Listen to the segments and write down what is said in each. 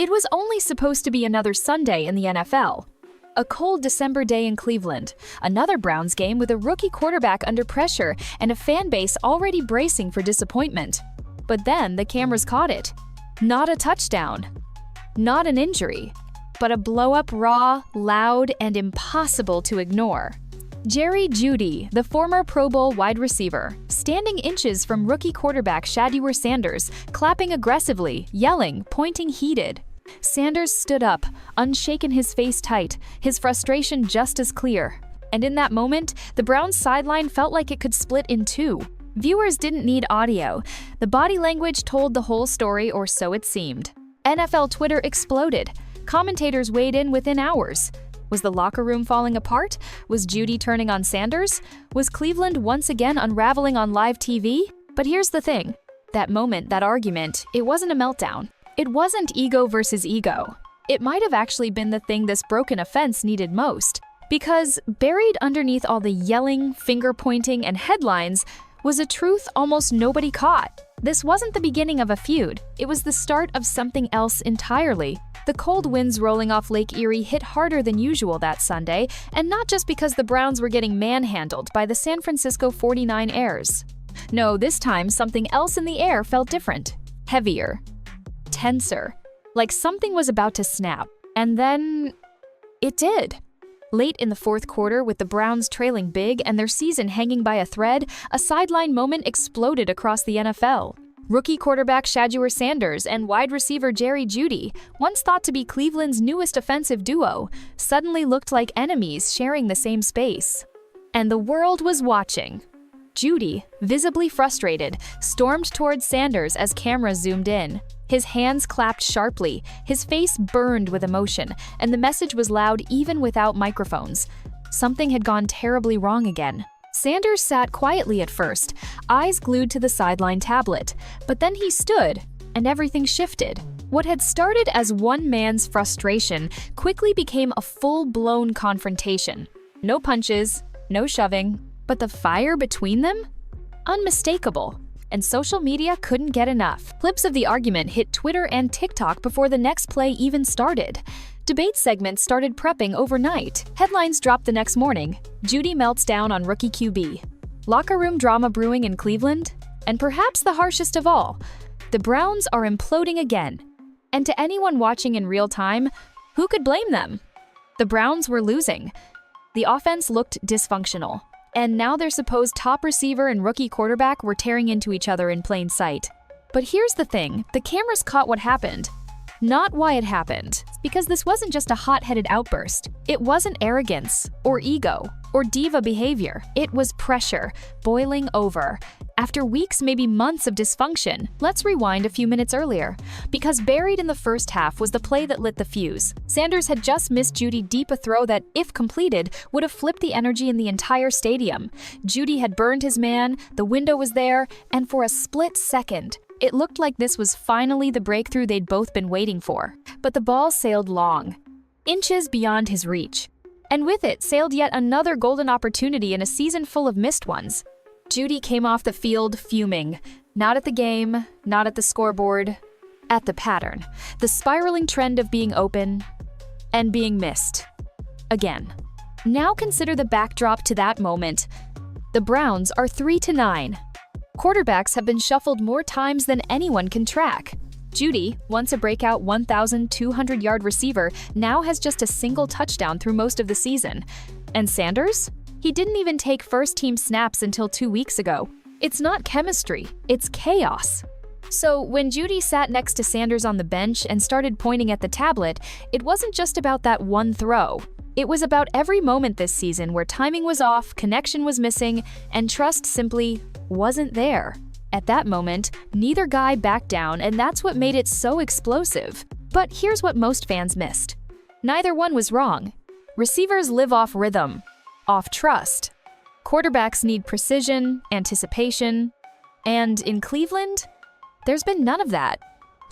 It was only supposed to be another Sunday in the NFL. A cold December day in Cleveland, another Browns game with a rookie quarterback under pressure and a fan base already bracing for disappointment. But then the cameras caught it. Not a touchdown. Not an injury. But a blow-up raw, loud, and impossible to ignore. Jerry Jeudy, the former Pro Bowl wide receiver, standing inches from rookie quarterback Shaduer Sanders, clapping aggressively, yelling, pointing heated. Sanders stood up, unshaken, his face tight, his frustration just as clear. And in that moment, the Browns sideline felt like it could split in two. Viewers didn't need audio. The body language told the whole story, or so it seemed. NFL Twitter exploded. Commentators weighed in within hours. Was the locker room falling apart? Was Judy turning on Sanders? Was Cleveland once again unraveling on live TV? But here's the thing. That moment, that argument, it wasn't a meltdown. It wasn't ego versus ego. It might have actually been the thing this broken offense needed most. Because buried underneath all the yelling, finger-pointing, and headlines was a truth almost nobody caught. This wasn't the beginning of a feud. It was the start of something else entirely. The cold winds rolling off Lake Erie hit harder than usual that Sunday, and not just because the Browns were getting manhandled by the San Francisco 49ers. No, this time something else in the air felt different. Heavier. Tenser. Like something was about to snap. And then it did. Late in the fourth quarter, with the Browns trailing big and their season hanging by a thread, a sideline moment exploded across the NFL. Rookie quarterback Shaduer Sanders and wide receiver Jerry Jeudy, once thought to be Cleveland's newest offensive duo, suddenly looked like enemies sharing the same space. And the world was watching. Judy, visibly frustrated, stormed towards Sanders as cameras zoomed in. His hands clapped sharply, his face burned with emotion, and the message was loud even without microphones. Something had gone terribly wrong again. Sanders sat quietly at first, eyes glued to the sideline tablet, but then he stood, and everything shifted. What had started as one man's frustration quickly became a full-blown confrontation. No punches, no shoving, but the fire between them? Unmistakable. And social media couldn't get enough. Clips of the argument hit Twitter and TikTok before the next play even started. Debate segments started prepping overnight. Headlines dropped the next morning. Judy melts down on rookie QB. Locker room drama brewing in Cleveland. And perhaps the harshest of all, the Browns are imploding again. And to anyone watching in real time, who could blame them? The Browns were losing. The offense looked dysfunctional. And now their supposed top receiver and rookie quarterback were tearing into each other in plain sight. But here's the thing, the cameras caught what happened. Not why it happened, because this wasn't just a hot-headed outburst. It wasn't arrogance, or ego, or diva behavior. It was pressure, boiling over. After weeks, maybe months of dysfunction, let's rewind a few minutes earlier. Because buried in the first half was the play that lit the fuse. Sanders had just missed Judy deep a throw that, if completed, would have flipped the energy in the entire stadium. Judy had burned his man, the window was there, and for a split second, it looked like this was finally the breakthrough they'd both been waiting for. But the ball sailed long, inches beyond his reach. And with it sailed yet another golden opportunity in a season full of missed ones. Judy came off the field fuming. Not at the game, not at the scoreboard, at the pattern. The spiraling trend of being open and being missed. Again. Now consider the backdrop to that moment. The Browns are 3-9. Quarterbacks have been shuffled more times than anyone can track. Judy, once a breakout 1,200-yard receiver, now has just a single touchdown through most of the season. And Sanders? He didn't even take first-team snaps until 2 weeks ago. It's not chemistry, it's chaos. So when Judy sat next to Sanders on the bench and started pointing at the tablet, it wasn't just about that one throw. It was about every moment this season where timing was off, connection was missing, and trust simply wasn't there. At that moment, neither guy backed down, and that's what made it so explosive. But here's what most fans missed. Neither one was wrong. Receivers live off rhythm, off trust. Quarterbacks need precision, anticipation, and in Cleveland, there's been none of that.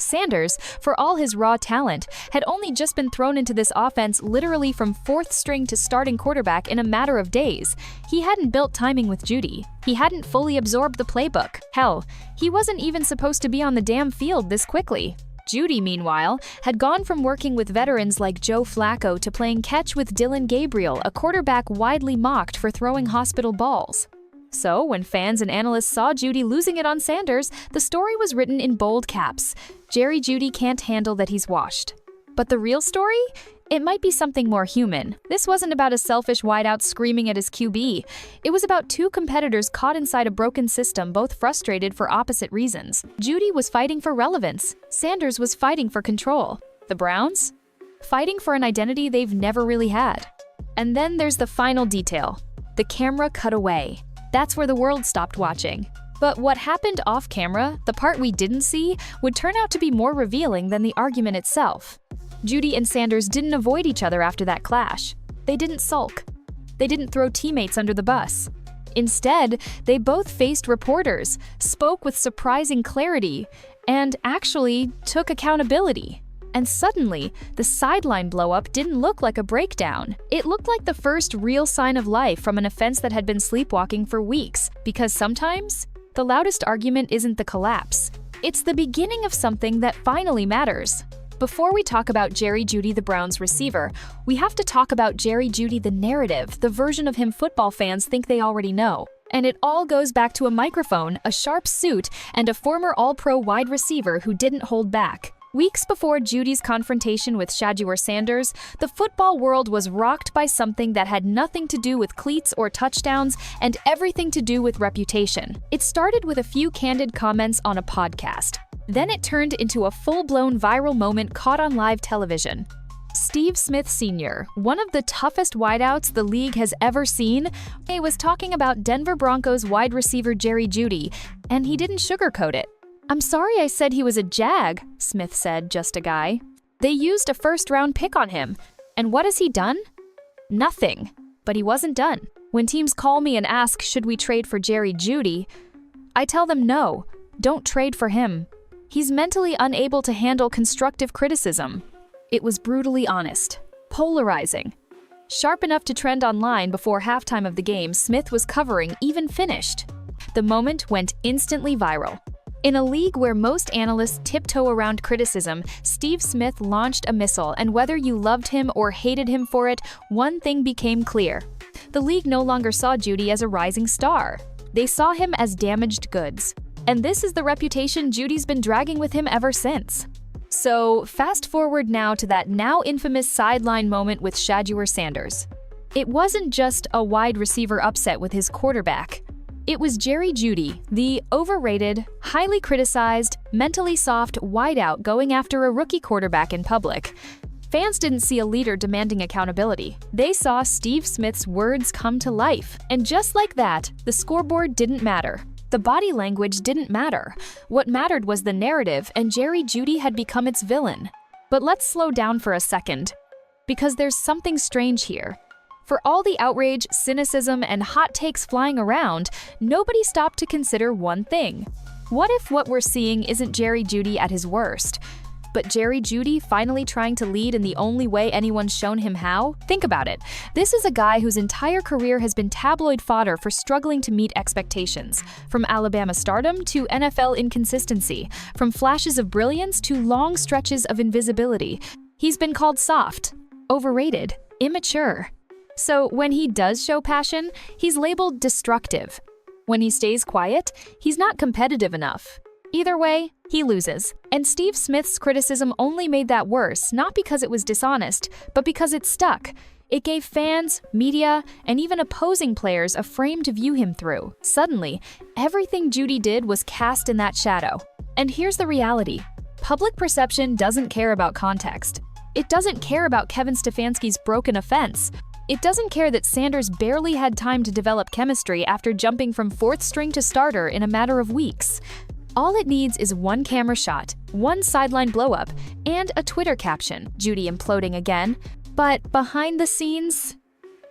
Sanders, for all his raw talent, had only just been thrown into this offense literally from fourth string to starting quarterback in a matter of days. He hadn't built timing with Judy. He hadn't fully absorbed the playbook. Hell, he wasn't even supposed to be on the damn field this quickly. Judy, meanwhile, had gone from working with veterans like Joe Flacco to playing catch with Dylan Gabriel, a quarterback widely mocked for throwing hospital balls. So, when fans and analysts saw Judy losing it on Sanders, the story was written in bold caps. Jerry Jeudy can't handle that he's washed. But the real story? It might be something more human. This wasn't about a selfish wideout screaming at his QB. It was about two competitors caught inside a broken system, both frustrated for opposite reasons. Judy was fighting for relevance. Sanders was fighting for control. The Browns? Fighting for an identity they've never really had. And then there's the final detail. The camera cut away. That's where the world stopped watching. But what happened off camera, the part we didn't see, would turn out to be more revealing than the argument itself. Judy and Sanders didn't avoid each other after that clash. They didn't sulk. They didn't throw teammates under the bus. Instead, they both faced reporters, spoke with surprising clarity, and actually took accountability. And suddenly, the sideline blowup didn't look like a breakdown. It looked like the first real sign of life from an offense that had been sleepwalking for weeks. Because sometimes, the loudest argument isn't the collapse. It's the beginning of something that finally matters. Before we talk about Jerry Jeudy, the Browns receiver, we have to talk about Jerry Jeudy, the narrative, the version of him football fans think they already know. And it all goes back to a microphone, a sharp suit, and a former All-Pro wide receiver who didn't hold back. Weeks before Judy's confrontation with Shaduer Sanders, the football world was rocked by something that had nothing to do with cleats or touchdowns and everything to do with reputation. It started with a few candid comments on a podcast. Then it turned into a full-blown viral moment caught on live television. Steve Smith Sr., one of the toughest wideouts the league has ever seen, was talking about Denver Broncos wide receiver Jerry Jeudy, and he didn't sugarcoat it. "I'm sorry I said he was a jag," Smith said, just a guy. "They used a first-round pick on him. And what has he done? Nothing." But he wasn't done. When teams call me and ask, should we trade for Jerry Jeudy, I tell them no, don't trade for him. He's mentally unable to handle constructive criticism. It was brutally honest, polarizing. Sharp enough to trend online before halftime of the game, Smith was covering, even finished. The moment went instantly viral. In a league where most analysts tiptoe around criticism, Steve Smith launched a missile, and whether you loved him or hated him for it, one thing became clear. The league no longer saw Jeudy as a rising star. They saw him as damaged goods. And this is the reputation Judy's been dragging with him ever since. So, fast forward now to that now infamous sideline moment with Shaduer Sanders. It wasn't just a wide receiver upset with his quarterback. It was Jerry Jeudy, the overrated, highly criticized, mentally soft wideout going after a rookie quarterback in public. Fans didn't see a leader demanding accountability. They saw Steve Smith's words come to life. And just like that, the scoreboard didn't matter. The body language didn't matter. What mattered was the narrative, and Jerry Jeudy had become its villain. But let's slow down for a second, because there's something strange here. For all the outrage, cynicism, and hot takes flying around, nobody stopped to consider one thing. What if what we're seeing isn't Jerry Jeudy at his worst, but Jerry Jeudy finally trying to lead in the only way anyone's shown him how? Think about it. This is a guy whose entire career has been tabloid fodder for struggling to meet expectations. From Alabama stardom to NFL inconsistency, from flashes of brilliance to long stretches of invisibility. He's been called soft, overrated, immature. So when he does show passion, he's labeled destructive. When he stays quiet, he's not competitive enough. Either way, he loses. And Steve Smith's criticism only made that worse, not because it was dishonest, but because it stuck. It gave fans, media, and even opposing players a frame to view him through. Suddenly, everything Jeudy did was cast in that shadow. And here's the reality. Public perception doesn't care about context. It doesn't care about Kevin Stefanski's broken offense. It doesn't care that Sanders barely had time to develop chemistry after jumping from fourth string to starter in a matter of weeks. All it needs is one camera shot, one sideline blowup, and a Twitter caption, Jeudy imploding again. But behind the scenes,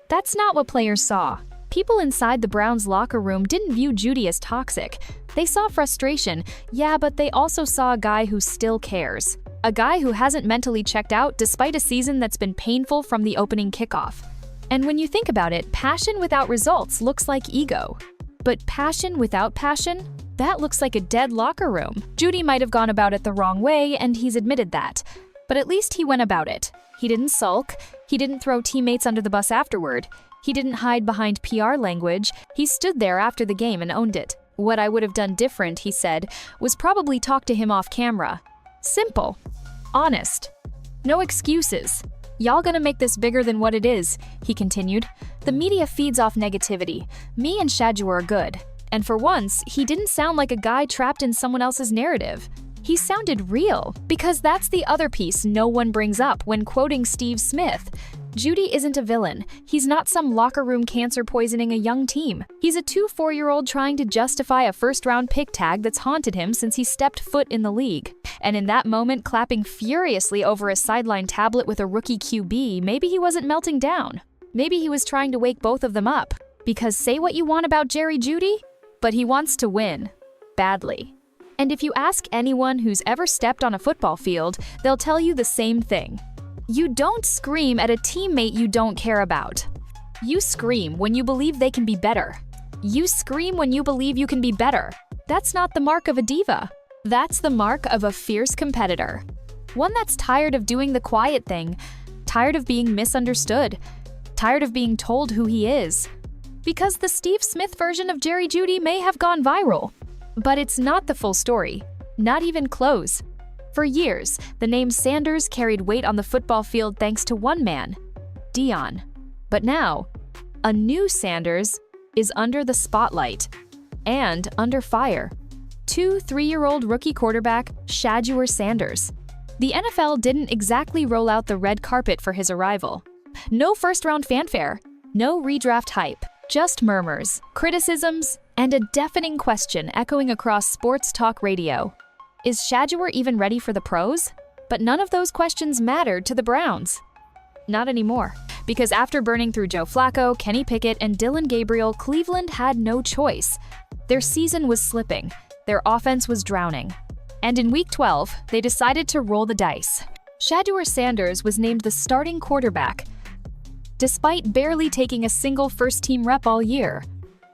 that's not what players saw. People inside the Browns locker room didn't view Jeudy as toxic. They saw frustration, yeah, but they also saw a guy who still cares. A guy who hasn't mentally checked out despite a season that's been painful from the opening kickoff. And when you think about it, passion without results looks like ego. But passion without passion? That looks like a dead locker room. Judy might have gone about it the wrong way, and he's admitted that. But at least he went about it. He didn't sulk. He didn't throw teammates under the bus afterward. He didn't hide behind PR language. He stood there after the game and owned it. What I would have done different, he said, was probably talk to him off camera. Simple. Honest. No excuses. Y'all gonna make this bigger than what it is, he continued. The media feeds off negativity. Me and Shedeur are good. And for once, he didn't sound like a guy trapped in someone else's narrative. He sounded real, because that's the other piece no one brings up when quoting Steve Smith. Judy isn't a villain. He's not some locker room cancer poisoning a young team. He's a 4-year-old trying to justify a first-round pick tag that's haunted him since he stepped foot in the league. And in that moment, clapping furiously over a sideline tablet with a rookie QB, maybe he wasn't melting down. Maybe he was trying to wake both of them up. Because say what you want about Jerry Jeudy, but he wants to win. Badly. And if you ask anyone who's ever stepped on a football field, they'll tell you the same thing. You don't scream at a teammate you don't care about. You scream when you believe they can be better. You scream when you believe you can be better. That's not the mark of a diva. That's the mark of a fierce competitor. One that's tired of doing the quiet thing, tired of being misunderstood, tired of being told who he is. Because the Steve Smith version of Jerry Jeudy may have gone viral. But it's not the full story. Not even close. For years, the name Sanders carried weight on the football field thanks to one man, Dion. But now, a new Sanders is under the spotlight and under fire. 3-year-old rookie quarterback Shaduer Sanders. The NFL didn't exactly roll out the red carpet for his arrival. No first-round fanfare, no redraft hype, just murmurs, criticisms, and a deafening question echoing across sports talk radio. Is Shedeur even ready for the pros? But none of those questions mattered to the Browns. Not anymore. Because after burning through Joe Flacco, Kenny Pickett, and Dylan Gabriel, Cleveland had no choice. Their season was slipping. Their offense was drowning. And in Week 12, they decided to roll the dice. Shedeur Sanders was named the starting quarterback, despite barely taking a single first-team rep all year.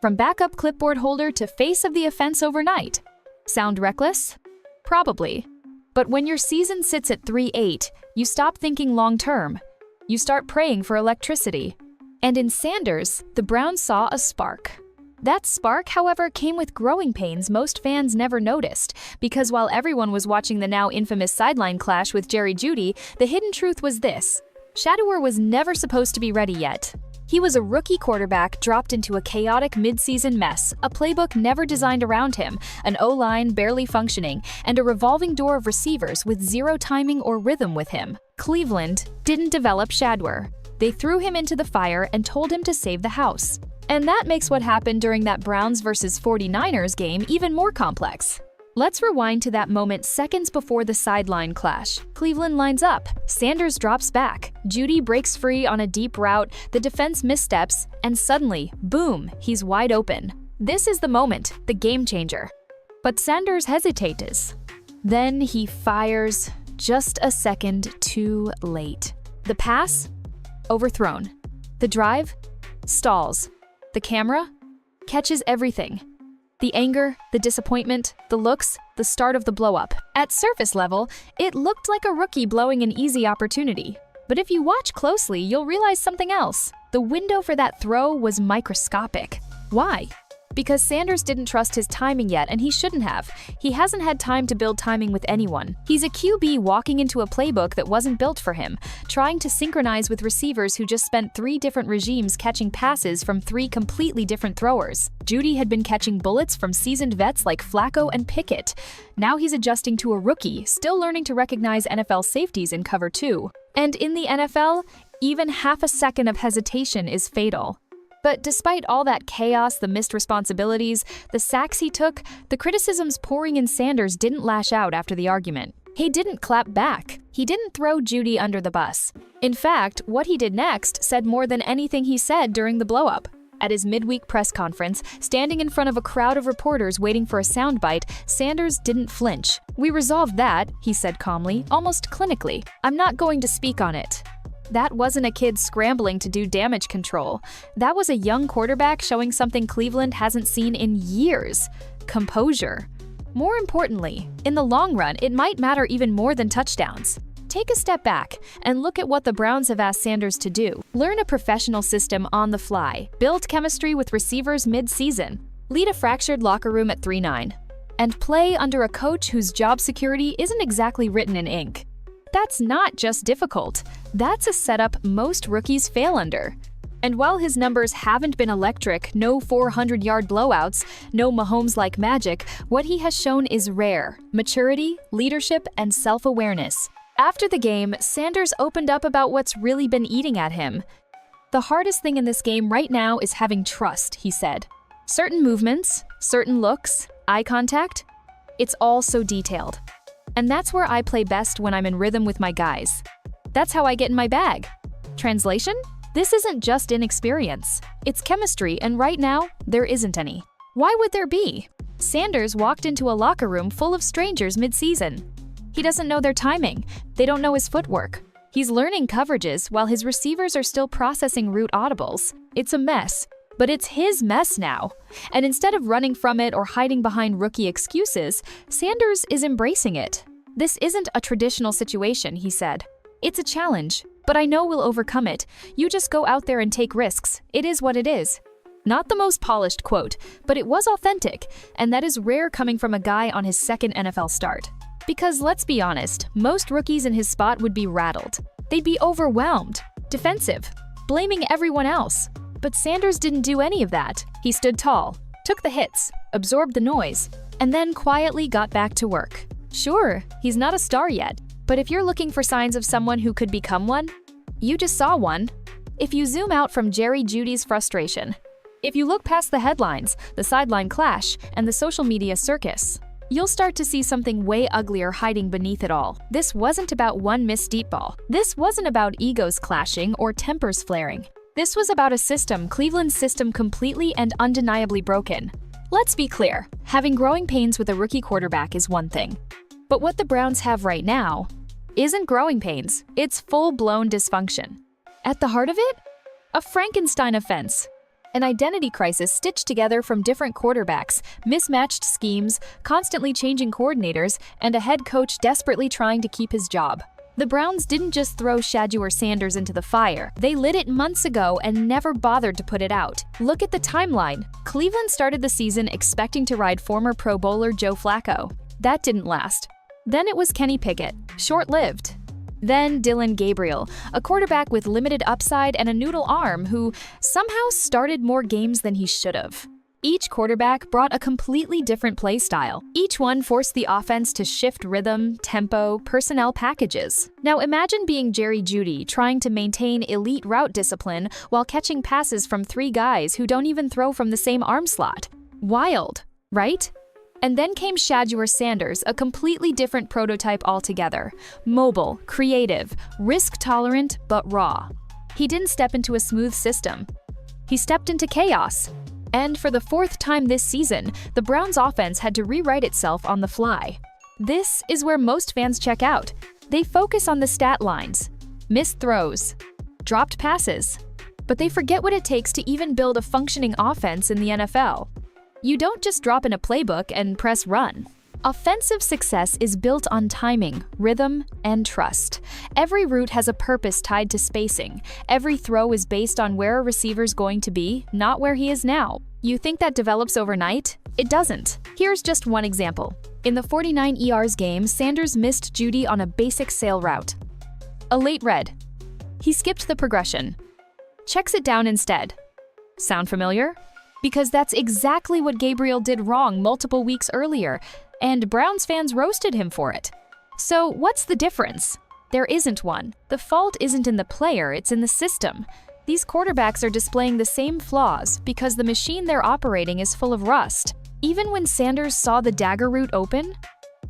From backup clipboard holder to face of the offense overnight. Sound reckless? Probably. But when your season sits at 3-8, you stop thinking long-term. You start praying for electricity. And in Sanders, the Browns saw a spark. That spark, however, came with growing pains most fans never noticed, because while everyone was watching the now infamous sideline clash with Jerry Jeudy, the hidden truth was this. Shedeur was never supposed to be ready yet. He was a rookie quarterback dropped into a chaotic midseason mess, a playbook never designed around him, an O-line barely functioning, and a revolving door of receivers with zero timing or rhythm with him. Cleveland didn't develop Shedeur. They threw him into the fire and told him to save the house. And that makes what happened during that Browns vs. 49ers game even more complex. Let's rewind to that moment seconds before the sideline clash. Cleveland lines up, Sanders drops back, Judy breaks free on a deep route, the defense missteps, and suddenly, boom, he's wide open. This is the moment, the game changer. But Sanders hesitates. Then he fires just a second too late. The pass? Overthrown. The drive? Stalls. The camera? Catches everything. The anger, the disappointment, the looks, the start of the blow-up. At surface level, it looked like a rookie blowing an easy opportunity. But if you watch closely, you'll realize something else. The window for that throw was microscopic. Why? Because Sanders didn't trust his timing yet, and he shouldn't have. He hasn't had time to build timing with anyone. He's a QB walking into a playbook that wasn't built for him, trying to synchronize with receivers who just spent 3 different regimes catching passes from 3 completely different throwers. Judy had been catching bullets from seasoned vets like Flacco and Pickett. Now he's adjusting to a rookie, still learning to recognize NFL safeties in cover 2. And in the NFL, even half a second of hesitation is fatal. But despite all that chaos, the missed responsibilities, the sacks he took, the criticisms pouring in, Sanders didn't lash out after the argument. He didn't clap back. He didn't throw Judy under the bus. In fact, what he did next said more than anything he said during the blow-up. At his midweek press conference, standing in front of a crowd of reporters waiting for a soundbite, Sanders didn't flinch. "We resolved that," he said calmly, almost clinically. "I'm not going to speak on it." That wasn't a kid scrambling to do damage control. That was a young quarterback showing something Cleveland hasn't seen in years: composure. More importantly, in the long run, it might matter even more than touchdowns. Take a step back and look at what the Browns have asked Sanders to do. Learn a professional system on the fly, build chemistry with receivers mid-season, lead a fractured locker room at 3-9, and play under a coach whose job security isn't exactly written in ink. That's not just difficult, that's a setup most rookies fail under. And while his numbers haven't been electric, no 400-yard blowouts, no Mahomes-like magic, what he has shown is rare: maturity, leadership, and self-awareness. After the game, Sanders opened up about what's really been eating at him. "The hardest thing in this game right now is having trust," he said. "Certain movements, certain looks, eye contact, it's all so detailed. And that's where I play best when I'm in rhythm with my guys. That's how I get in my bag." Translation? This isn't just inexperience. It's chemistry, and right now, there isn't any. Why would there be? Sanders walked into a locker room full of strangers mid-season. He doesn't know their timing. They don't know his footwork. He's learning coverages while his receivers are still processing route audibles. It's a mess, but it's his mess now. And instead of running from it or hiding behind rookie excuses, Sanders is embracing it. "This isn't a traditional situation," he said. "It's a challenge, but I know we'll overcome it. You just go out there and take risks. It is what it is." Not the most polished quote, but it was authentic, and that is rare coming from a guy on his second NFL start. Because let's be honest, most rookies in his spot would be rattled. They'd be overwhelmed, defensive, blaming everyone else. But Sanders didn't do any of that. He stood tall, took the hits, absorbed the noise, and then quietly got back to work. Sure, he's not a star yet, but if you're looking for signs of someone who could become one, you just saw one. If you zoom out from Jerry Jeudy's frustration, if you look past the headlines, the sideline clash, and the social media circus, you'll start to see something way uglier hiding beneath it all. This wasn't about one missed deep ball. This wasn't about egos clashing or tempers flaring. This was about a system, Cleveland's system, completely and undeniably broken. Let's be clear, having growing pains with a rookie quarterback is one thing. But what the Browns have right now isn't growing pains, it's full-blown dysfunction. At the heart of it, a Frankenstein offense. An identity crisis stitched together from different quarterbacks, mismatched schemes, constantly changing coordinators, and a head coach desperately trying to keep his job. The Browns didn't just throw Shaduer Sanders into the fire. They lit it months ago and never bothered to put it out. Look at the timeline. Cleveland started the season expecting to ride former Pro Bowler Joe Flacco. That didn't last. Then it was Kenny Pickett, short-lived. Then Dillon Gabriel, a quarterback with limited upside and a noodle arm who somehow started more games than he should have. Each quarterback brought a completely different play style. Each one forced the offense to shift rhythm, tempo, personnel packages. Now imagine being Jerry Jeudy trying to maintain elite route discipline while catching passes from three guys who don't even throw from the same arm slot. Wild, right? And then came Shaduer Sanders, a completely different prototype altogether. Mobile, creative, risk-tolerant, but raw. He didn't step into a smooth system. He stepped into chaos. And for the fourth time this season, the Browns' offense had to rewrite itself on the fly. This is where most fans check out. They focus on the stat lines, missed throws, dropped passes, but they forget what it takes to even build a functioning offense in the NFL. You don't just drop in a playbook and press run. Offensive success is built on timing, rhythm, and trust. Every route has a purpose tied to spacing. Every throw is based on where a receiver's going to be, not where he is now. You think that develops overnight? It doesn't. Here's just one example. In the 49ers game, Sanders missed Judy on a basic sail route. A late read. He skipped the progression. Checks it down instead. Sound familiar? Because that's exactly what Gabriel did wrong multiple weeks earlier, and Browns fans roasted him for it. So what's the difference? There isn't one. The fault isn't in the player, it's in the system. These quarterbacks are displaying the same flaws because the machine they're operating is full of rust. Even when Sanders saw the dagger route open,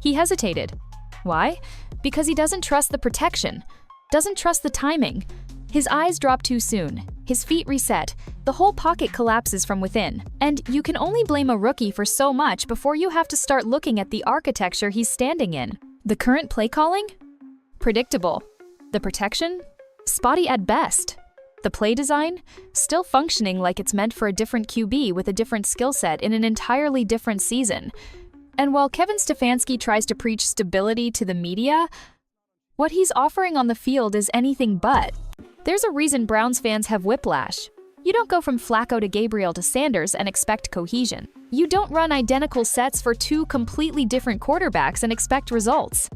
he hesitated. Why? Because he doesn't trust the protection, doesn't trust the timing. His eyes drop too soon, his feet reset, the whole pocket collapses from within. And you can only blame a rookie for so much before you have to start looking at the architecture he's standing in. The current play calling? Predictable. The protection? Spotty at best. The play design? Still functioning like it's meant for a different QB with a different skill set in an entirely different season. And while Kevin Stefanski tries to preach stability to the media, what he's offering on the field is anything but. There's a reason Browns fans have whiplash. You don't go from Flacco to Gabriel to Sanders and expect cohesion. You don't run identical sets for two completely different quarterbacks and expect results.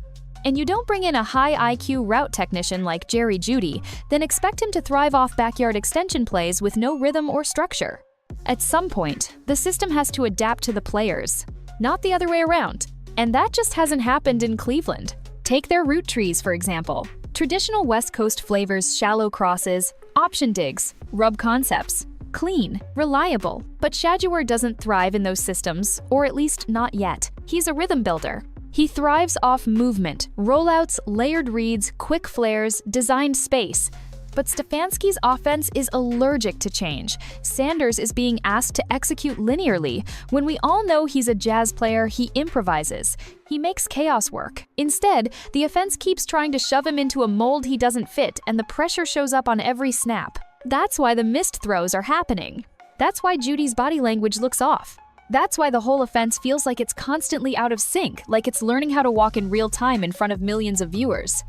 And you don't bring in a high IQ route technician like Jerry Jeudy, then expect him to thrive off backyard extension plays with no rhythm or structure. At some point, the system has to adapt to the players, not the other way around. And that just hasn't happened in Cleveland. Take their route trees, for example. Traditional West Coast flavors, shallow crosses, option digs, rub concepts. Clean, reliable. But Shaduer doesn't thrive in those systems, or at least not yet. He's a rhythm builder. He thrives off movement, rollouts, layered reads, quick flares, designed space. But Stefanski's offense is allergic to change. Sanders is being asked to execute linearly. When we all know he's a jazz player, he improvises. He makes chaos work. Instead, the offense keeps trying to shove him into a mold he doesn't fit, and the pressure shows up on every snap. That's why the missed throws are happening. That's why Judy's body language looks off. That's why the whole offense feels like it's constantly out of sync, like it's learning how to walk in real time in front of millions of viewers.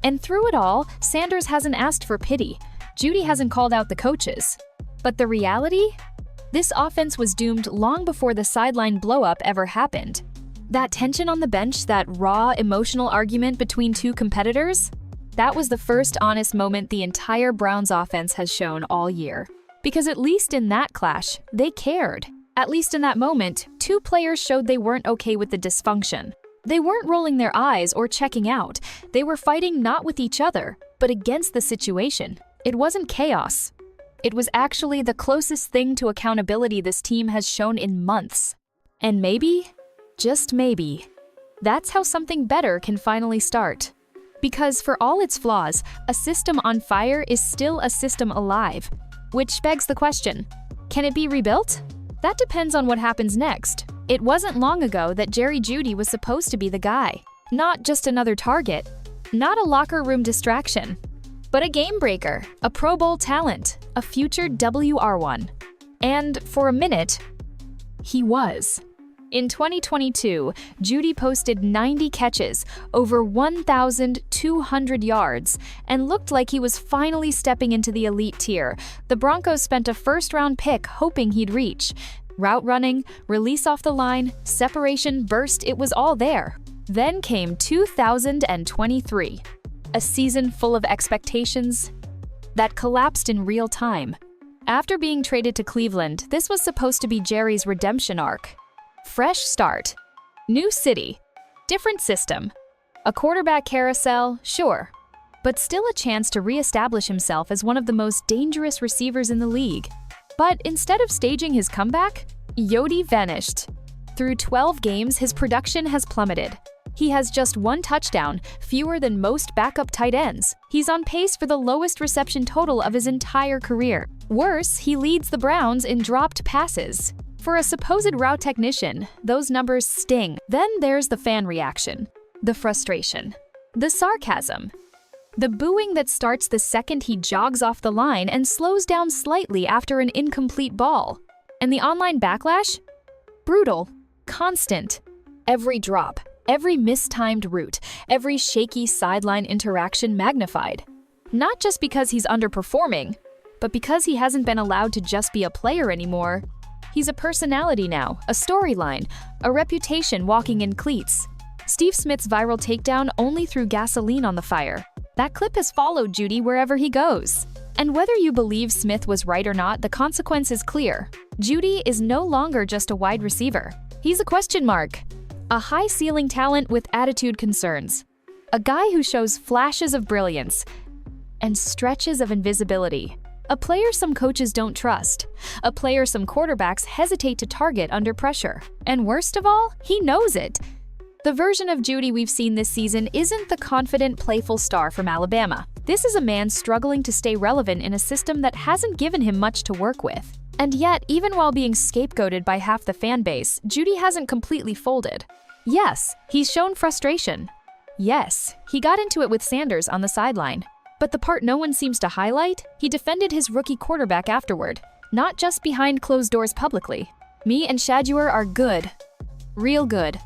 And through it all, Sanders hasn't asked for pity. Judy hasn't called out the coaches. But the reality? This offense was doomed long before the sideline blowup ever happened. That tension on the bench, that raw, emotional argument between two competitors, that was the first honest moment the entire Browns offense has shown all year. Because at least in that clash, they cared. At least in that moment, two players showed they weren't okay with the dysfunction. They weren't rolling their eyes or checking out. They were fighting not with each other, but against the situation. It wasn't chaos. It was actually the closest thing to accountability this team has shown in months. And maybe, just maybe, that's how something better can finally start. Because for all its flaws, a system on fire is still a system alive. Which begs the question, can it be rebuilt? That depends on what happens next. It wasn't long ago that Jerry Jeudy was supposed to be the guy. Not just another target, not a locker room distraction, but a game breaker, a Pro Bowl talent, a future WR1. And for a minute, he was. In 2022, Judy posted 90 catches, over 1,200 yards, and looked like he was finally stepping into the elite tier. The Broncos spent a first-round pick hoping he'd reach. Route running, release off the line, separation, burst, it was all there. Then came 2023, a season full of expectations that collapsed in real time. After being traded to Cleveland, this was supposed to be Jerry's redemption arc. Fresh start, new city, different system, a quarterback carousel, sure, but still a chance to reestablish himself as one of the most dangerous receivers in the league. But instead of staging his comeback, Jeudy vanished. Through 12 games, his production has plummeted. He has just one touchdown, fewer than most backup tight ends. He's on pace for the lowest reception total of his entire career. Worse, he leads the Browns in dropped passes. For a supposed route technician, those numbers sting. Then there's the fan reaction, the frustration, the sarcasm, the booing that starts the second he jogs off the line and slows down slightly after an incomplete ball. And the online backlash? Brutal, constant. Every drop, every mistimed route, every shaky sideline interaction magnified. Not just because he's underperforming, but because he hasn't been allowed to just be a player anymore. He's a personality now, a storyline, a reputation walking in cleats. Steve Smith's viral takedown only threw gasoline on the fire. That clip has followed Judy wherever he goes. And whether you believe Smith was right or not, the consequence is clear. Judy is no longer just a wide receiver. He's a question mark. A high-ceiling talent with attitude concerns. A guy who shows flashes of brilliance and stretches of invisibility. A player some coaches don't trust. A player some quarterbacks hesitate to target under pressure. And worst of all, he knows it. The version of Judy we've seen this season isn't the confident, playful star from Alabama. This is a man struggling to stay relevant in a system that hasn't given him much to work with. And yet, even while being scapegoated by half the fan base, Judy hasn't completely folded. Yes, he's shown frustration. Yes, he got into it with Sanders on the sideline. But the part no one seems to highlight, he defended his rookie quarterback afterward, not just behind closed doors publicly. "Me and Shedeur are good. Real good,"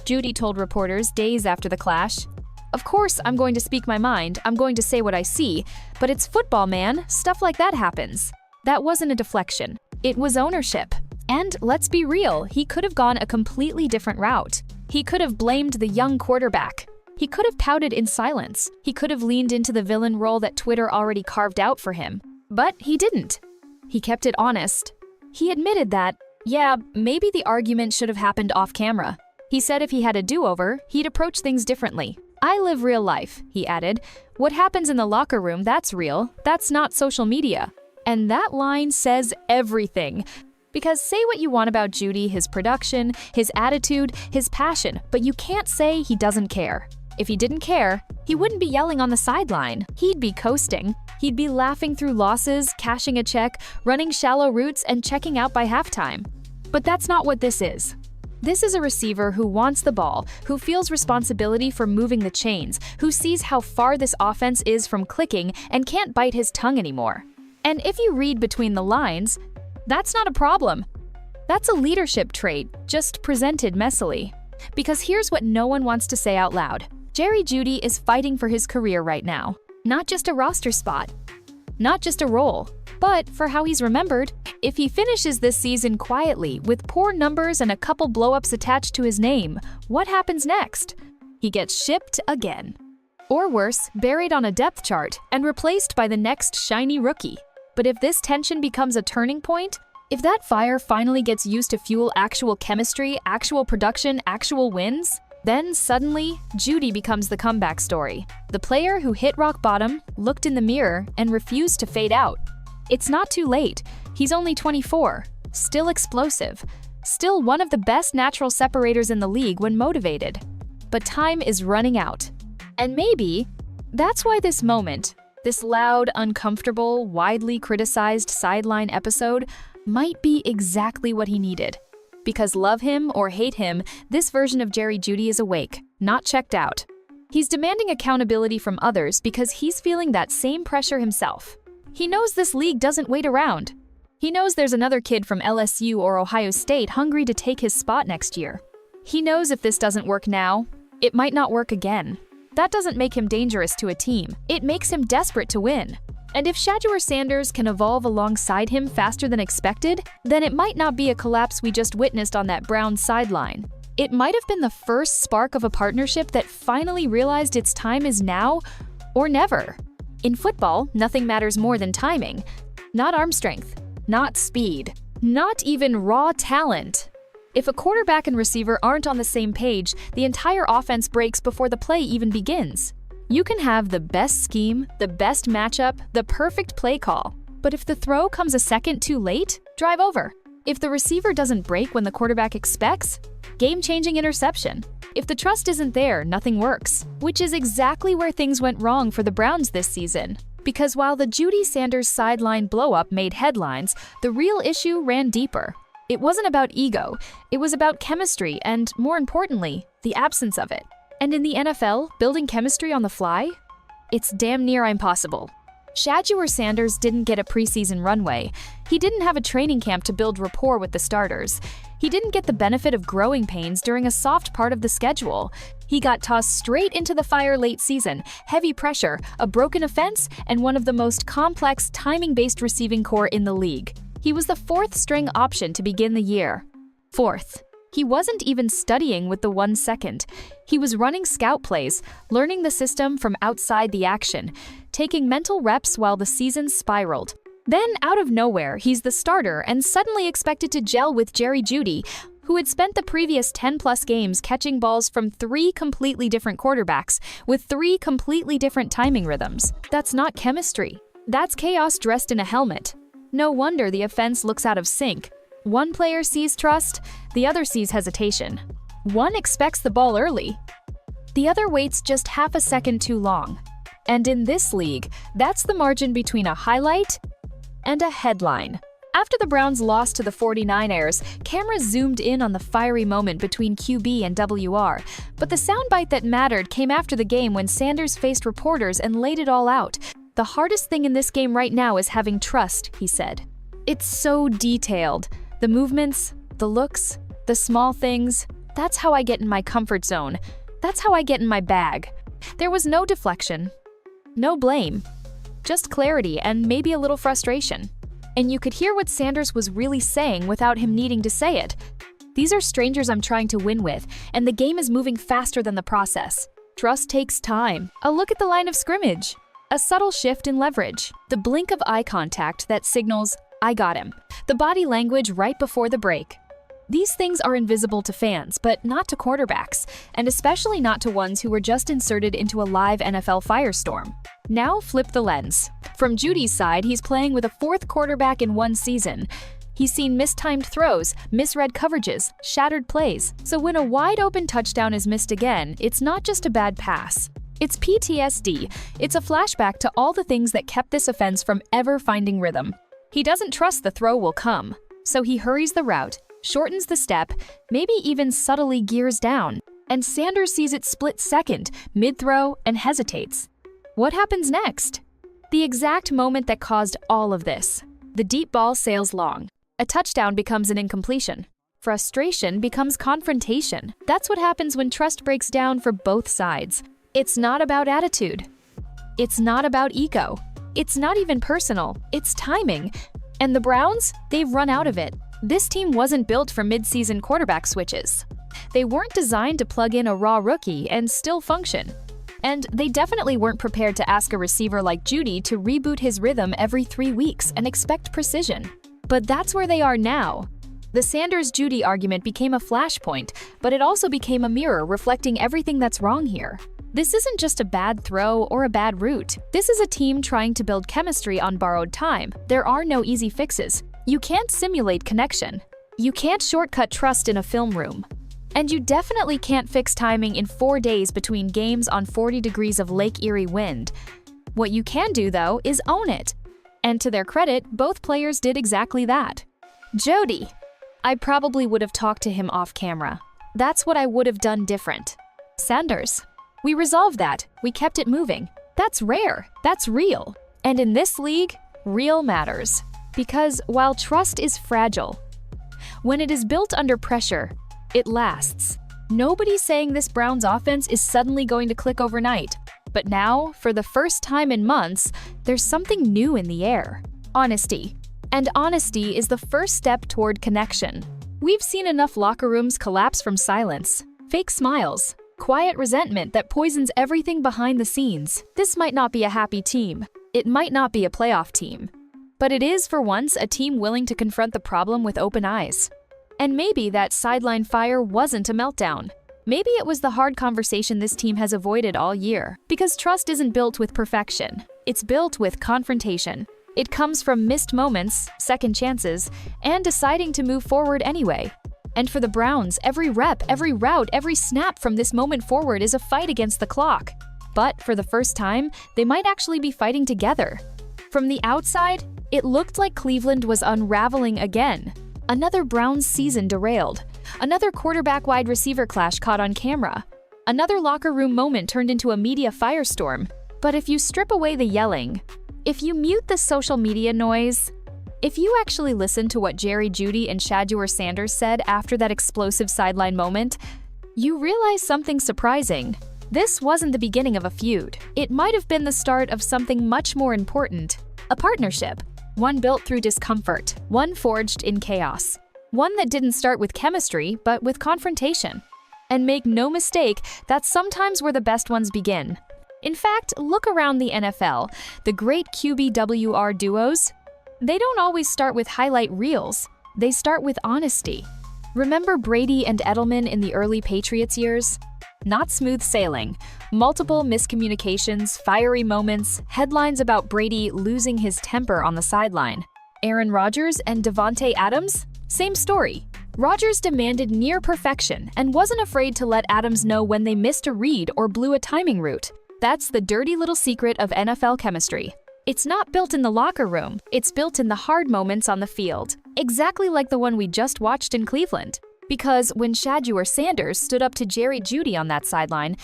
Judy told reporters days after the clash. "Of course, I'm going to speak my mind, I'm going to say what I see, but it's football, man, stuff like that happens." That wasn't a deflection, it was ownership. And let's be real, he could have gone a completely different route. He could have blamed the young quarterback. He could have pouted in silence. He could have leaned into the villain role that Twitter already carved out for him. But he didn't. He kept it honest. He admitted that, yeah, maybe the argument should have happened off camera. He said if he had a do-over, he'd approach things differently. "I live real life," he added. "What happens in the locker room, that's real. That's not social media." And that line says everything. Because say what you want about Judy, his production, his attitude, his passion, but you can't say he doesn't care. If he didn't care, he wouldn't be yelling on the sideline. He'd be coasting. He'd be laughing through losses, cashing a check, running shallow routes, and checking out by halftime. But that's not what this is. This is a receiver who wants the ball, who feels responsibility for moving the chains, who sees how far this offense is from clicking and can't bite his tongue anymore. And if you read between the lines, that's not a problem. That's a leadership trait, just presented messily. Because here's what no one wants to say out loud. Jerry Jeudy is fighting for his career right now. Not just a roster spot, not just a role, but for how he's remembered. If he finishes this season quietly, with poor numbers and a couple blowups attached to his name, what happens next? He gets shipped again. Or worse, buried on a depth chart and replaced by the next shiny rookie. But if this tension becomes a turning point, if that fire finally gets used to fuel actual chemistry, actual production, actual wins, then suddenly, Judy becomes the comeback story. The player who hit rock bottom, looked in the mirror, and refused to fade out. It's not too late. He's only 24, still explosive, still one of the best natural separators in the league when motivated. But time is running out. And maybe that's why this moment, this loud, uncomfortable, widely criticized sideline episode, might be exactly what he needed. Because love him or hate him, this version of Jerry Jeudy is awake, not checked out. He's demanding accountability from others because he's feeling that same pressure himself. He knows this league doesn't wait around. He knows there's another kid from LSU or Ohio State hungry to take his spot next year. He knows if this doesn't work now, it might not work again. That doesn't make him dangerous to a team. It makes him desperate to win. And if Shaduer Sanders can evolve alongside him faster than expected, then it might not be a collapse we just witnessed on that Browns sideline. It might have been the first spark of a partnership that finally realized its time is now or never. In football, nothing matters more than timing. Not arm strength, not speed, not even raw talent. If a quarterback and receiver aren't on the same page, the entire offense breaks before the play even begins. You can have the best scheme, the best matchup, the perfect play call. But if the throw comes a second too late, drive over. If the receiver doesn't break when the quarterback expects, game-changing interception. If the trust isn't there, nothing works. Which is exactly where things went wrong for the Browns this season. Because while the Judy Sanders sideline blow-up made headlines, the real issue ran deeper. It wasn't about ego, it was about chemistry and, more importantly, the absence of it. And in the NFL, building chemistry on the fly? It's damn near impossible. Shaduer Sanders didn't get a preseason runway. He didn't have a training camp to build rapport with the starters. He didn't get the benefit of growing pains during a soft part of the schedule. He got tossed straight into the fire late season, heavy pressure, a broken offense, and one of the most complex timing-based receiving corps in the league. He was the fourth-string option to begin the year. Fourth. He wasn't even studying with the 1 second. He was running scout plays, learning the system from outside the action, taking mental reps while the season spiraled. Then, out of nowhere, he's the starter and suddenly expected to gel with Jerry Jeudy, who had spent the previous 10-plus games catching balls from 3 completely different quarterbacks with 3 completely different timing rhythms. That's not chemistry. That's chaos dressed in a helmet. No wonder the offense looks out of sync. One player sees trust, the other sees hesitation. One expects the ball early, the other waits just half a second too long. And in this league, that's the margin between a highlight and a headline. After the Browns lost to the 49ers, cameras zoomed in on the fiery moment between QB and WR, but the soundbite that mattered came after the game when Sanders faced reporters and laid it all out. "The hardest thing in this game right now is having trust," he said. "It's so detailed. The movements, the looks, the small things. That's how I get in my comfort zone. That's how I get in my bag." There was no deflection, no blame, just clarity and maybe a little frustration. And you could hear what Sanders was really saying without him needing to say it. "These are strangers I'm trying to win with, and the game is moving faster than the process. Trust takes time. A look at the line of scrimmage. A subtle shift in leverage. The blink of eye contact that signals, 'I got him.' The body language right before the break. These things are invisible to fans, but not to quarterbacks, and especially not to ones who were just inserted into a live NFL firestorm. Now flip the lens. From Judy's side, he's playing with a fourth quarterback in one season. He's seen mistimed throws, misread coverages, shattered plays. So when a wide-open touchdown is missed again, it's not just a bad pass. It's PTSD. It's a flashback to all the things that kept this offense from ever finding rhythm. He doesn't trust the throw will come, so he hurries the route, shortens the step, maybe even subtly gears down, and Sanders sees it split second, mid-throw, and hesitates. What happens next? The exact moment that caused all of this. The deep ball sails long. A touchdown becomes an incompletion. Frustration becomes confrontation. That's what happens when trust breaks down for both sides. It's not about attitude. It's not about ego. It's not even personal. It's timing. And the Browns, they've run out of it. This team wasn't built for mid-season quarterback switches. They weren't designed to plug in a raw rookie and still function. And they definitely weren't prepared to ask a receiver like Judy to reboot his rhythm every 3 weeks and expect precision. But that's where they are now. The Sanders-Judy argument became a flashpoint, but it also became a mirror reflecting everything that's wrong here. This isn't just a bad throw or a bad route. This is a team trying to build chemistry on borrowed time. There are no easy fixes. You can't simulate connection. You can't shortcut trust in a film room. And you definitely can't fix timing in 4 days between games on 40 degrees of Lake Erie wind. What you can do, though, is own it. And to their credit, both players did exactly that. Jeudy. I probably would have talked to him off camera. That's what I would have done different. Sanders. We resolved that. We kept it moving. That's rare. That's real. And in this league, real matters. Because while trust is fragile, when it is built under pressure, it lasts. Nobody's saying this Browns offense is suddenly going to click overnight. But now, for the first time in months, there's something new in the air. Honesty. And honesty is the first step toward connection. We've seen enough locker rooms collapse from silence, fake smiles, quiet resentment that poisons everything behind the scenes. This might not be a happy team. It might not be a playoff team. But it is, for once, a team willing to confront the problem with open eyes. And maybe that sideline fire wasn't a meltdown. Maybe it was the hard conversation this team has avoided all year. Because trust isn't built with perfection. It's built with confrontation. It comes from missed moments, second chances, and deciding to move forward anyway. And for the Browns, every rep, every route, every snap from this moment forward is a fight against the clock. But for the first time, they might actually be fighting together. From the outside, it looked like Cleveland was unraveling again. Another Browns season derailed. Another quarterback-wide receiver clash caught on camera. Another locker room moment turned into a media firestorm. But if you strip away the yelling, if you mute the social media noise, if you actually listen to what Jerry Jeudy and Shaduer Sanders said after that explosive sideline moment, you realize something surprising. This wasn't the beginning of a feud. It might have been the start of something much more important. A partnership. One built through discomfort. One forged in chaos. One that didn't start with chemistry, but with confrontation. And make no mistake, that's sometimes where the best ones begin. In fact, look around the NFL. The great QBWR duos, they don't always start with highlight reels. They start with honesty. Remember Brady and Edelman in the early Patriots years? Not smooth sailing. Multiple miscommunications, fiery moments, headlines about Brady losing his temper on the sideline. Aaron Rodgers and Davante Adams? Same story. Rodgers demanded near perfection and wasn't afraid to let Adams know when they missed a read or blew a timing route. That's the dirty little secret of NFL chemistry. It's not built in the locker room, it's built in the hard moments on the field. Exactly like the one we just watched in Cleveland. Because when Shaduer Sanders stood up to Jerry Jeudy on that sideline,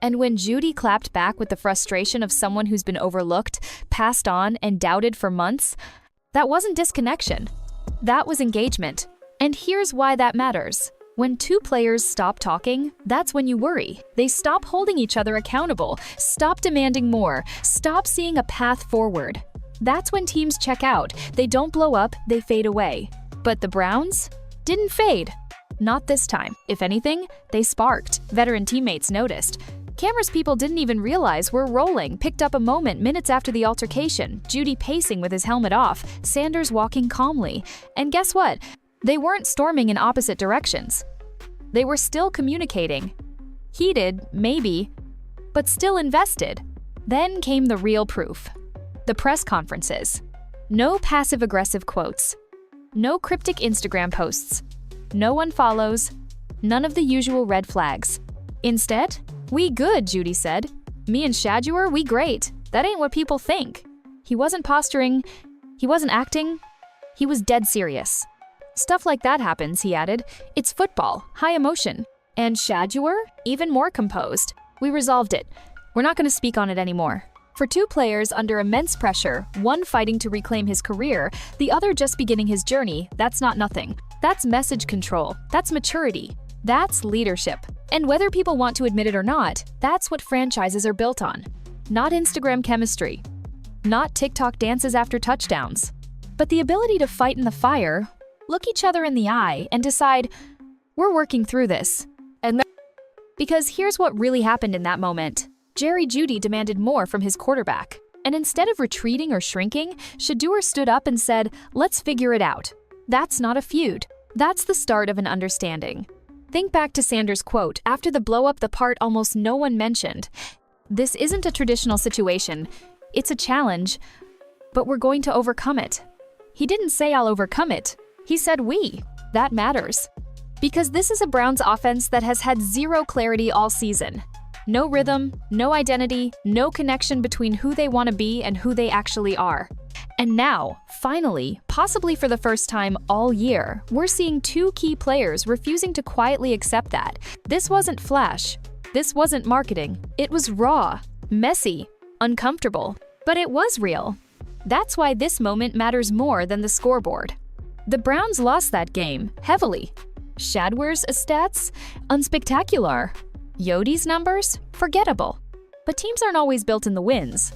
and when Judy clapped back with the frustration of someone who's been overlooked, passed on, and doubted for months, that wasn't disconnection. That was engagement. And here's why that matters. When two players stop talking, that's when you worry. They stop holding each other accountable, stop demanding more, stop seeing a path forward. That's when teams check out. They don't blow up, they fade away. But the Browns didn't fade. Not this time. If anything, they sparked. Veteran teammates noticed. Cameras people didn't even realize were rolling, picked up a moment minutes after the altercation, Judy pacing with his helmet off, Sanders walking calmly. And guess what? They weren't storming in opposite directions. They were still communicating. Heated, maybe, but still invested. Then came the real proof. The press conferences. No passive-aggressive quotes. No cryptic Instagram posts. No unfollows. None of the usual red flags. Instead, "We good," Judy said. "Me and Shaduer, we great. That ain't what people think." He wasn't posturing. He wasn't acting. He was dead serious. "Stuff like that happens," he added. "It's football, high emotion." And Shaduer, even more composed. "We resolved it. We're not going to speak on it anymore." For two players under immense pressure, one fighting to reclaim his career, the other just beginning his journey, that's not nothing. That's message control. That's maturity. That's leadership. And whether people want to admit it or not, that's what franchises are built on. Not Instagram chemistry. Not TikTok dances after touchdowns. But the ability to fight in the fire, look each other in the eye, and decide, we're working through this. Because here's what really happened in that moment. Jerry Jeudy demanded more from his quarterback. And instead of retreating or shrinking, Shedeur stood up and said, "Let's figure it out." That's not a feud. That's the start of an understanding. Think back to Sanders' quote after the blow-up, the part almost no one mentioned. "This isn't a traditional situation. It's a challenge, but we're going to overcome it." He didn't say, "I'll overcome it." He said, "We." That matters. Because this is a Browns offense that has had zero clarity all season. No rhythm, no identity, no connection between who they want to be and who they actually are. And now, finally, possibly for the first time all year, we're seeing two key players refusing to quietly accept that. This wasn't flash. This wasn't marketing. It was raw, messy, uncomfortable. But it was real. That's why this moment matters more than the scoreboard. The Browns lost that game, heavily. Shaduer's stats? Unspectacular. Jeudy's numbers? Forgettable. But teams aren't always built in the wins.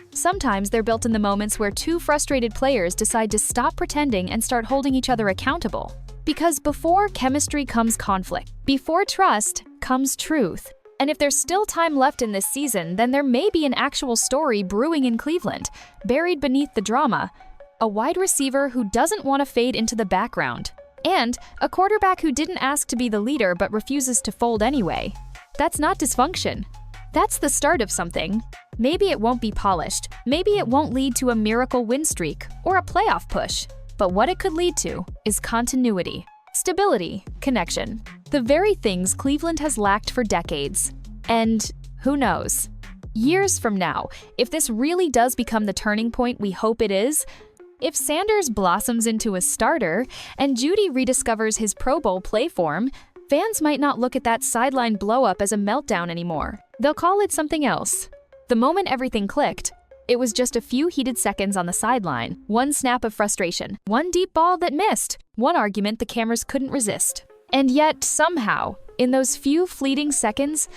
Sometimes they're built in the moments where two frustrated players decide to stop pretending and start holding each other accountable. Because before chemistry comes conflict. Before trust comes truth. And if there's still time left in this season, then there may be an actual story brewing in Cleveland, buried beneath the drama. A wide receiver who doesn't want to fade into the background. And a quarterback who didn't ask to be the leader but refuses to fold anyway. That's not dysfunction. That's the start of something. Maybe it won't be polished. Maybe it won't lead to a miracle win streak or a playoff push. But what it could lead to is continuity, stability, connection. The very things Cleveland has lacked for decades. And who knows? Years from now, if this really does become the turning point we hope it is, if Sanders blossoms into a starter and Judy rediscovers his Pro Bowl play form, fans might not look at that sideline blow-up as a meltdown anymore. They'll call it something else. The moment everything clicked, it was just a few heated seconds on the sideline, one snap of frustration, one deep ball that missed, one argument the cameras couldn't resist. And yet, somehow, in those few fleeting seconds,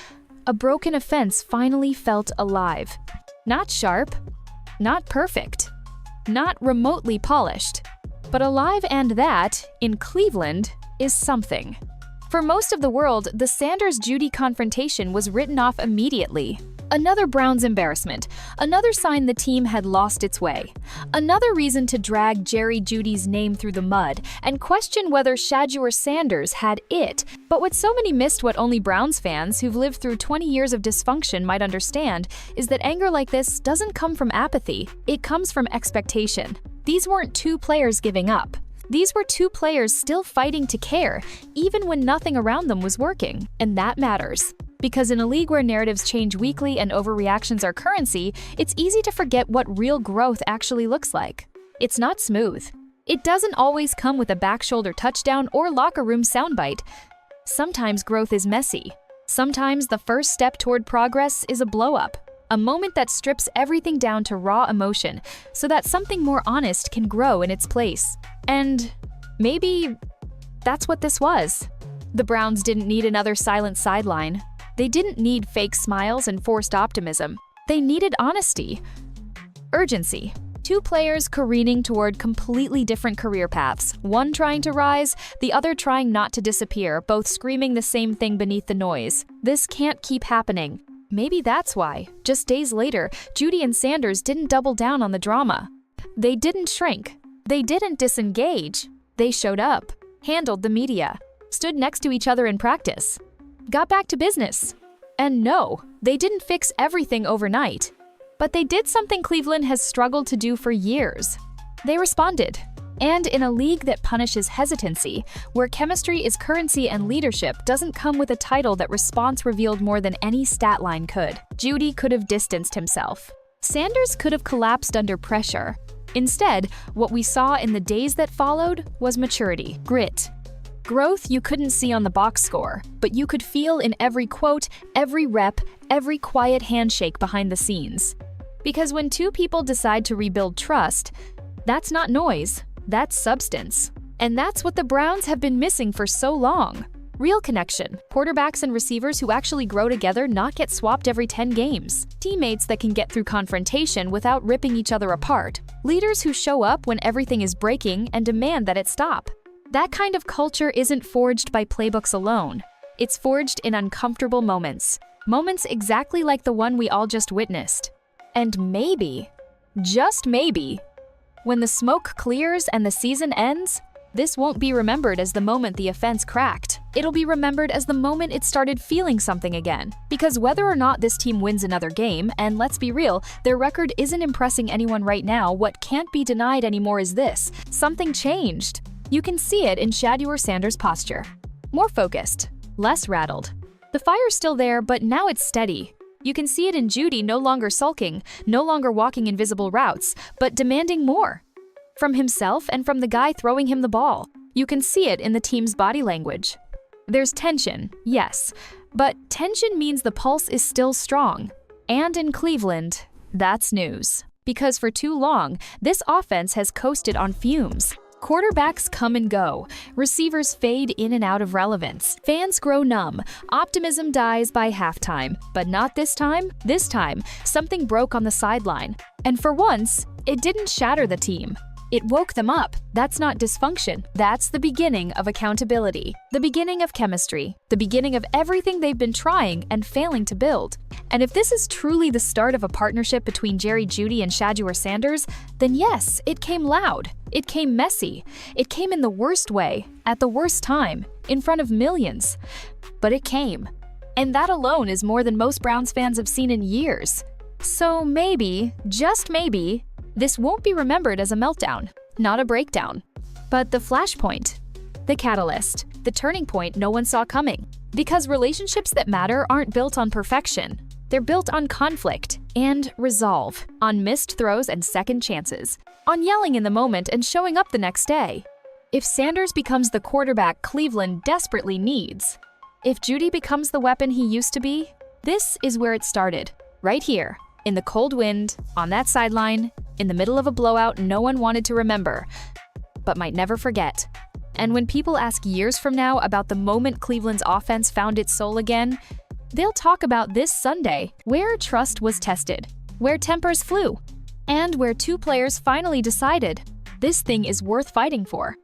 a broken offense finally felt alive. Not sharp, not perfect, not remotely polished, but alive, and that, in Cleveland, is something. For most of the world, the Sanders-Jeudy confrontation was written off immediately. Another Browns embarrassment, another sign the team had lost its way, another reason to drag Jerry Jeudy's name through the mud and question whether Shaduer Sanders had it. But what so many missed, what only Browns fans who've lived through 20 years of dysfunction might understand, is that anger like this doesn't come from apathy, it comes from expectation. These weren't two players giving up. These were two players still fighting to care, even when nothing around them was working, and that matters. Because in a league where narratives change weekly and overreactions are currency, it's easy to forget what real growth actually looks like. It's not smooth. It doesn't always come with a back-shoulder touchdown or locker room soundbite. Sometimes growth is messy. Sometimes the first step toward progress is a blow-up, a moment that strips everything down to raw emotion so that something more honest can grow in its place. And maybe that's what this was. The Browns didn't need another silent sideline. They didn't need fake smiles and forced optimism. They needed honesty, urgency. Two players careening toward completely different career paths, one trying to rise, the other trying not to disappear, both screaming the same thing beneath the noise. This can't keep happening. Maybe that's why, just days later, Judy and Sanders didn't double down on the drama. They didn't shrink. They didn't disengage. They showed up, handled the media, stood next to each other in practice, got back to business. And no, they didn't fix everything overnight. But they did something Cleveland has struggled to do for years. They responded. And in a league that punishes hesitancy, where chemistry is currency and leadership doesn't come with a title that response revealed more than any stat line could, Judy could have distanced himself. Sanders could have collapsed under pressure. Instead, what we saw in the days that followed was maturity, grit. Growth you couldn't see on the box score, but you could feel in every quote, every rep, every quiet handshake behind the scenes. Because when two people decide to rebuild trust, that's not noise, that's substance. And that's what the Browns have been missing for so long. Real connection, quarterbacks and receivers who actually grow together, not get swapped every 10 games. Teammates that can get through confrontation without ripping each other apart. Leaders who show up when everything is breaking and demand that it stop. That kind of culture isn't forged by playbooks alone. It's forged in uncomfortable moments. Moments exactly like the one we all just witnessed. And maybe, just maybe, when the smoke clears and the season ends, this won't be remembered as the moment the offense cracked. It'll be remembered as the moment it started feeling something again. Because whether or not this team wins another game, and let's be real, their record isn't impressing anyone right now, what can't be denied anymore is this: something changed. You can see it in Shaduer Sanders' posture. More focused, less rattled. The fire's still there, but now it's steady. You can see it in Judy no longer sulking, no longer walking invisible routes, but demanding more. From himself and from the guy throwing him the ball. You can see it in the team's body language. There's tension, yes, but tension means the pulse is still strong. And in Cleveland, that's news. Because for too long, this offense has coasted on fumes. Quarterbacks come and go, receivers fade in and out of relevance, fans grow numb, optimism dies by halftime. But not this time. This time, something broke on the sideline. And for once, it didn't shatter the team. It woke them up. That's not dysfunction. That's the beginning of accountability, the beginning of chemistry, the beginning of everything they've been trying and failing to build. And if this is truly the start of a partnership between Jerry Jeudy and Shaduer Sanders, then yes, it came loud. It came messy. It came in the worst way, at the worst time, in front of millions. But it came. And that alone is more than most Browns fans have seen in years. So maybe, just maybe, this won't be remembered as a meltdown, not a breakdown, but the flashpoint, the catalyst, the turning point no one saw coming. Because relationships that matter aren't built on perfection. They're built on conflict and resolve, on missed throws and second chances, on yelling in the moment and showing up the next day. If Sanders becomes the quarterback Cleveland desperately needs, if Judy becomes the weapon he used to be, this is where it started, right here, in the cold wind, on that sideline, in the middle of a blowout no one wanted to remember, but might never forget. And when people ask years from now about the moment Cleveland's offense found its soul again, they'll talk about this Sunday, where trust was tested, where tempers flew, and where two players finally decided, this thing is worth fighting for.